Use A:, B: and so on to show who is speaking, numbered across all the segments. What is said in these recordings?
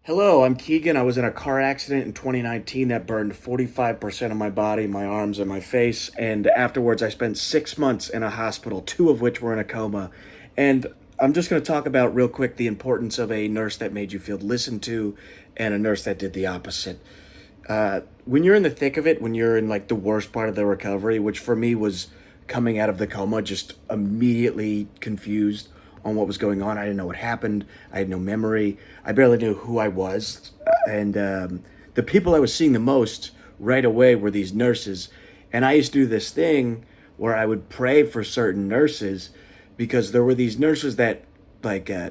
A: Hello, I'm Keegan. I was in a car accident in 2019 that burned 45% of my body, my arms, and my face. And afterwards, I spent 6 months in a hospital, two of which were in a coma. And I'm just going to talk about real quick the importance of a nurse that made you feel listened to and a nurse that did the opposite. When you're in the thick of it, when you're in like the worst part of the recovery, which for me was coming out of the coma, just immediately confused on what was going on. I didn't know what happened. I had no memory. I barely knew who I was. And the people I was seeing the most right away were these nurses. And I used to do this thing where I would pray for certain nurses because there were these nurses that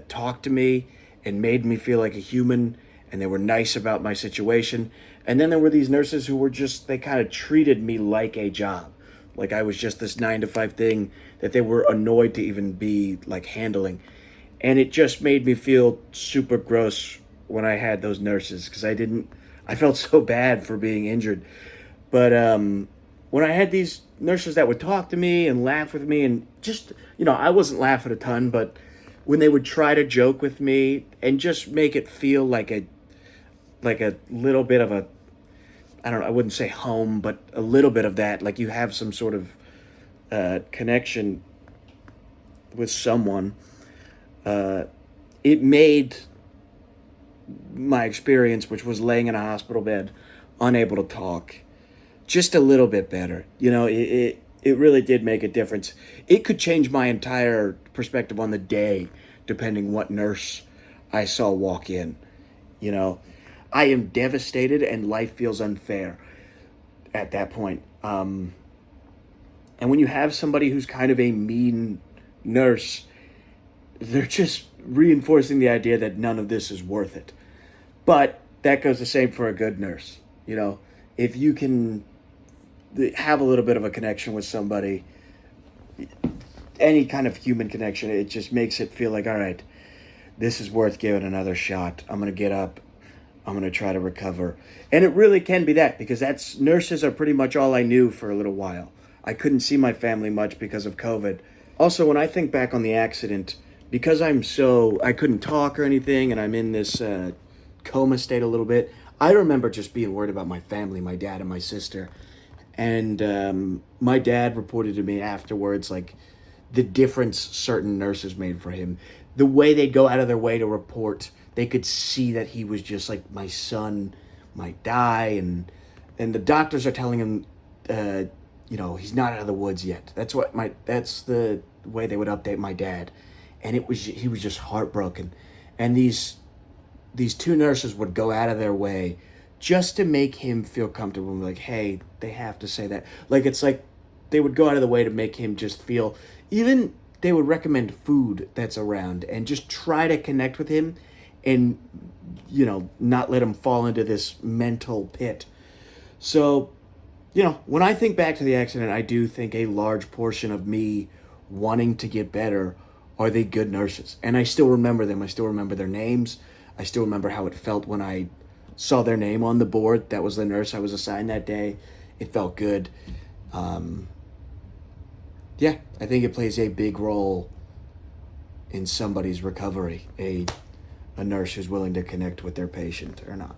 A: talked to me and made me feel like a human, and they were nice about my situation. And then there were these nurses who were just, they kind of treated me like a job. Like I was just this 9 to 5 thing that they were annoyed to even be like handling. And it just made me feel super gross when I had those nurses because I felt so bad for being injured. But when I had these nurses that would talk to me and laugh with me, and just, I wasn't laughing a ton, but when they would try to joke with me and just make it feel like a little bit of a, I don't know, I wouldn't say home, but a little bit of that, like you have some sort of connection with someone, it made my experience, which was laying in a hospital bed, unable to talk, just a little bit better. It really did make a difference. It could change my entire perspective on the day, depending what nurse I saw walk in. You know, I am devastated and life feels unfair at that point. And when you have somebody who's kind of a mean nurse, they're just reinforcing the idea that none of this is worth it. But that goes the same for a good nurse. If you can have a little bit of a connection with somebody, any kind of human connection, it just makes it feel like, all right, this is worth giving another shot. I'm going to get up. I'm going to try to recover. And it really can be that, because nurses are pretty much all I knew for a little while. I couldn't see my family much because of COVID. Also, when I think back on the accident, because I couldn't talk or anything, and I'm in this coma state a little bit, I remember just being worried about my family, my dad and my sister. And my dad reported to me afterwards, like, the difference certain nurses made for him. The way they'd go out of their way to report, they could see that he was just like, my son might die, and the doctors are telling him, he's not out of the woods yet. That's the way they would update my dad, and he was just heartbroken, and these two nurses would go out of their way just to make him feel comfortable. Like, hey, they have to say that. Like, it's like they would go out of the way to make him just feel, even they would recommend food that's around and just try to connect with him and, not let him fall into this mental pit. So, when I think back to the accident, I do think a large portion of me wanting to get better are the good nurses. And I still remember them. I still remember their names. I still remember how it felt when I saw their name on the board. That was the nurse I was assigned that day. It felt good. Yeah, I think it plays a big role in somebody's recovery, a nurse who's willing to connect with their patient or not.